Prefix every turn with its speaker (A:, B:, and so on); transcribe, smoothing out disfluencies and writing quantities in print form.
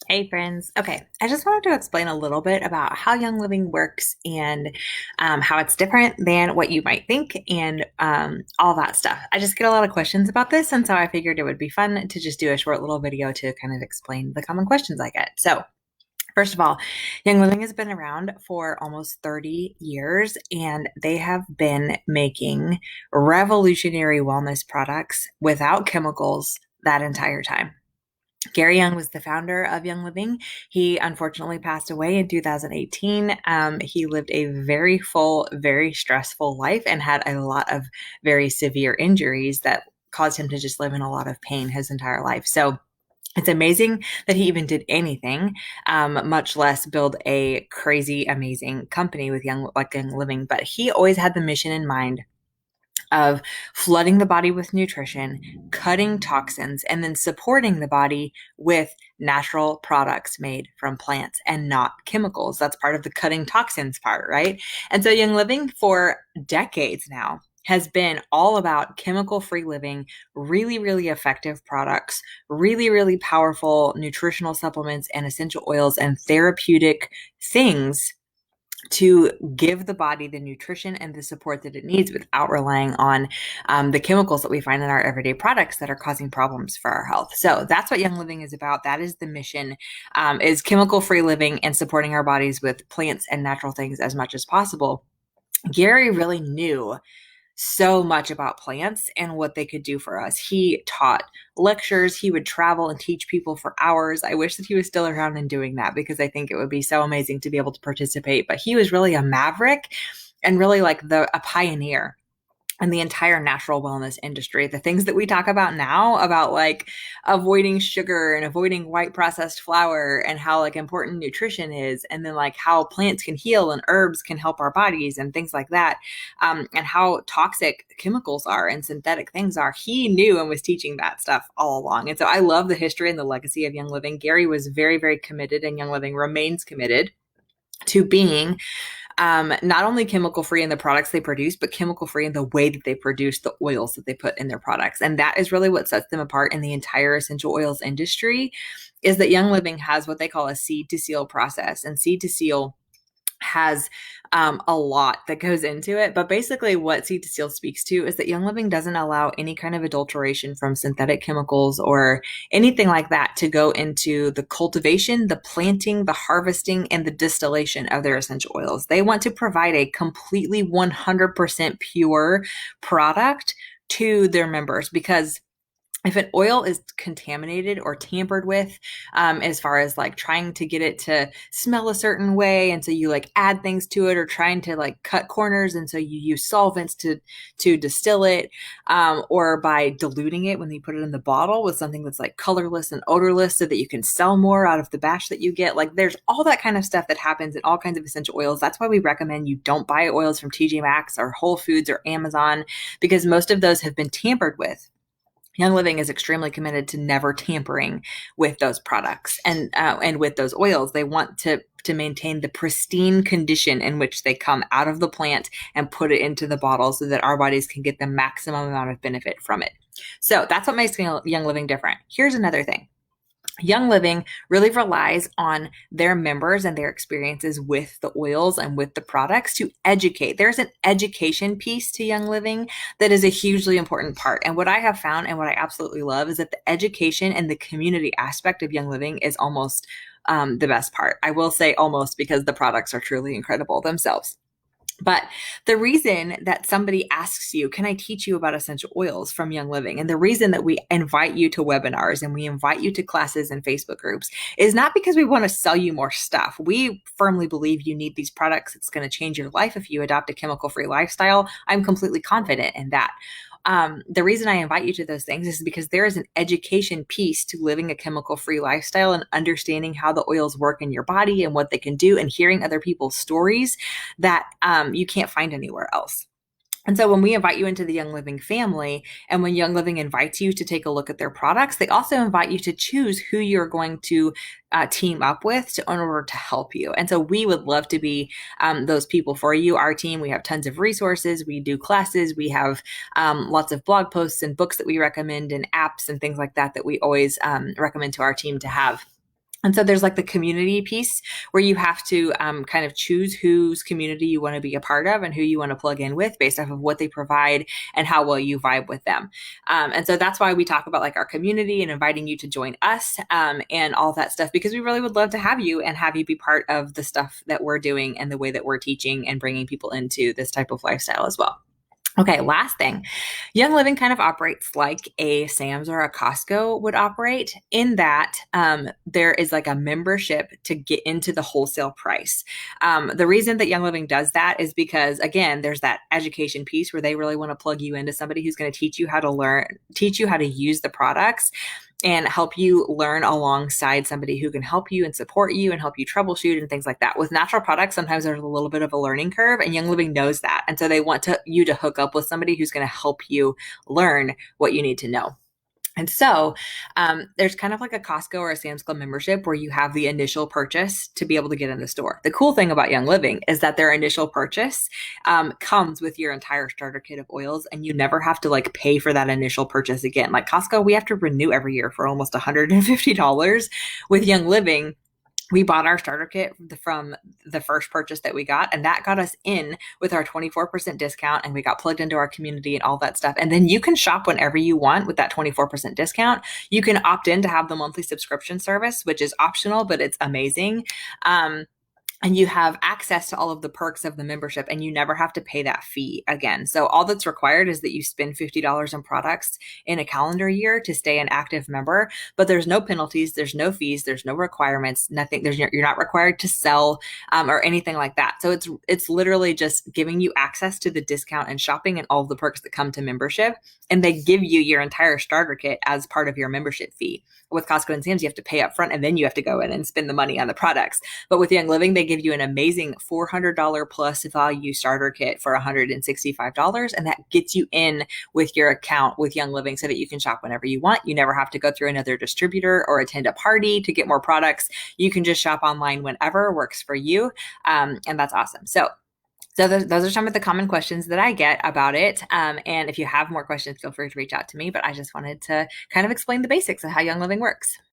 A: Hey friends. Okay, I just wanted to explain a little bit about how Young Living works and how it's different than what you might think and all that stuff. I just get a lot of questions about this, and so I figured it would be fun to just do a short little video to kind of explain the common questions I get. So, first of all, Young Living has been around for almost 30 years, and they have been making revolutionary wellness products without chemicals that entire time. Gary Young was the founder of Young Living. He unfortunately passed away in 2018. He lived a very full, very stressful life and had a lot of very severe injuries that caused him to just live in a lot of pain his entire life. So it's amazing that he even did anything, much less build a crazy, amazing company with Young Living. But he always had the mission in mind of flooding the body with nutrition, cutting toxins, and then supporting the body with natural products made from plants and not chemicals. That's part of the cutting toxins part, right? And so Young Living for decades now has been all about chemical free living, really, really effective products, really, really powerful nutritional supplements and essential oils and therapeutic things to give the body the nutrition and the support that it needs without relying on the chemicals that we find in our everyday products that are causing problems for our health. So that's what Young Living is about. That is the mission, is chemical free living and supporting our bodies with plants and natural things as much as possible. Gary really knew so much about plants and what they could do for us. He taught lectures, he would travel and teach people for hours. I wish that he was still around and doing that because I think it would be so amazing to be able to participate. But he was really a maverick and really like a pioneer and the entire natural wellness industry. The things that we talk about now about like avoiding sugar and avoiding white processed flour and how like important nutrition is, and then like how plants can heal and herbs can help our bodies and things like that, and how toxic chemicals are and synthetic things are. He knew and was teaching that stuff all along. And so I love the history and the legacy of Young Living. Gary was very, very committed, and Young Living remains committed to being not only chemical free in the products they produce, but chemical free in the way that they produce the oils that they put in their products. And that is really what sets them apart in the entire essential oils industry, is that Young Living has what they call a seed to seal process. And seed to seal has a lot that goes into it. But basically, what Seed to Seal speaks to is that Young Living doesn't allow any kind of adulteration from synthetic chemicals or anything like that to go into the cultivation, the planting, the harvesting, and the distillation of their essential oils. They want to provide a completely 100% pure product to their members, because if an oil is contaminated or tampered with, as far as like trying to get it to smell a certain way, and so you like add things to it, or trying to like cut corners, and so you use solvents to distill it, or by diluting it when you put it in the bottle with something that's like colorless and odorless so that you can sell more out of the batch that you get. Like there's all that kind of stuff that happens in all kinds of essential oils. That's why we recommend you don't buy oils from TJ Maxx or Whole Foods or Amazon, because most of those have been tampered with. Young Living is extremely committed to never tampering with those products and with those oils. They want to maintain the pristine condition in which they come out of the plant and put it into the bottle so that our bodies can get the maximum amount of benefit from it. So that's what makes Young Living different. Here's another thing. Young Living really relies on their members and their experiences with the oils and with the products to educate. There's an education piece to Young Living that is a hugely important part. And what I have found and what I absolutely love is that the education and the community aspect of Young Living is almost the best part. I will say almost, because the products are truly incredible themselves. But the reason that somebody asks you, can I teach you about essential oils from Young Living? And the reason that we invite you to webinars and we invite you to classes and Facebook groups is not because we want to sell you more stuff. We firmly believe you need these products. It's going to change your life if you adopt a chemical free lifestyle. I'm completely confident in that. The reason I invite you to those things is because there is an education piece to living a chemical free lifestyle and understanding how the oils work in your body and what they can do, and hearing other people's stories that you can't find anywhere else. And so when we invite you into the Young Living family, and when Young Living invites you to take a look at their products, they also invite you to choose who you're going to team up with in order to help you. And so we would love to be those people for you. Our team, we have tons of resources. We do classes. We have lots of blog posts and books that we recommend and apps and things like that that we always recommend to our team to have. And so there's like the community piece where you have to kind of choose whose community you want to be a part of and who you want to plug in with based off of what they provide and how well you vibe with them. And so that's why we talk about like our community and inviting you to join us and all that stuff, because we really would love to have you and have you be part of the stuff that we're doing and the way that we're teaching and bringing people into this type of lifestyle as well. Okay, last thing. Young Living kind of operates like a Sam's or a Costco would operate in that there is like a membership to get into the wholesale price. The reason that Young Living does that is because, again, there's that education piece where they really want to plug you into somebody who's going to teach you how to learn, teach you how to use the products and help you learn alongside somebody who can help you and support you and help you troubleshoot and things like that. With natural products, sometimes there's a little bit of a learning curve, and Young Living knows that. And so they want you to hook up with somebody who's going to help you learn what you need to know. And so there's kind of like a Costco or a Sam's Club membership where you have the initial purchase to be able to get in the store. The cool thing about Young Living is that their initial purchase comes with your entire starter kit of oils, and you never have to like pay for that initial purchase again. Like Costco, we have to renew every year for almost $150. With Young Living, we bought our starter kit from the first purchase that we got, and that got us in with our 24% discount, and we got plugged into our community and all that stuff. And then you can shop whenever you want with that 24% discount. You can opt in to have the monthly subscription service, which is optional, but it's amazing. And you have access to all of the perks of the membership, and you never have to pay that fee again. So all that's required is that you spend $50 on products in a calendar year to stay an active member, but there's no penalties, there's no fees, there's no requirements, nothing. You're not required to sell or anything like that. So it's literally just giving you access to the discount and shopping and all of the perks that come to membership, and they give you your entire starter kit as part of your membership fee. With Costco and Sam's, you have to pay up front, and then you have to go in and spend the money on the products. But with Young Living, they give you an amazing $400 plus value starter kit for $165. And that gets you in with your account with Young Living so that you can shop whenever you want. You never have to go through another distributor or attend a party to get more products. You can just shop online whenever works for you. And that's awesome. So those are some of the common questions that I get about it. And if you have more questions, feel free to reach out to me. But I just wanted to kind of explain the basics of how Young Living works.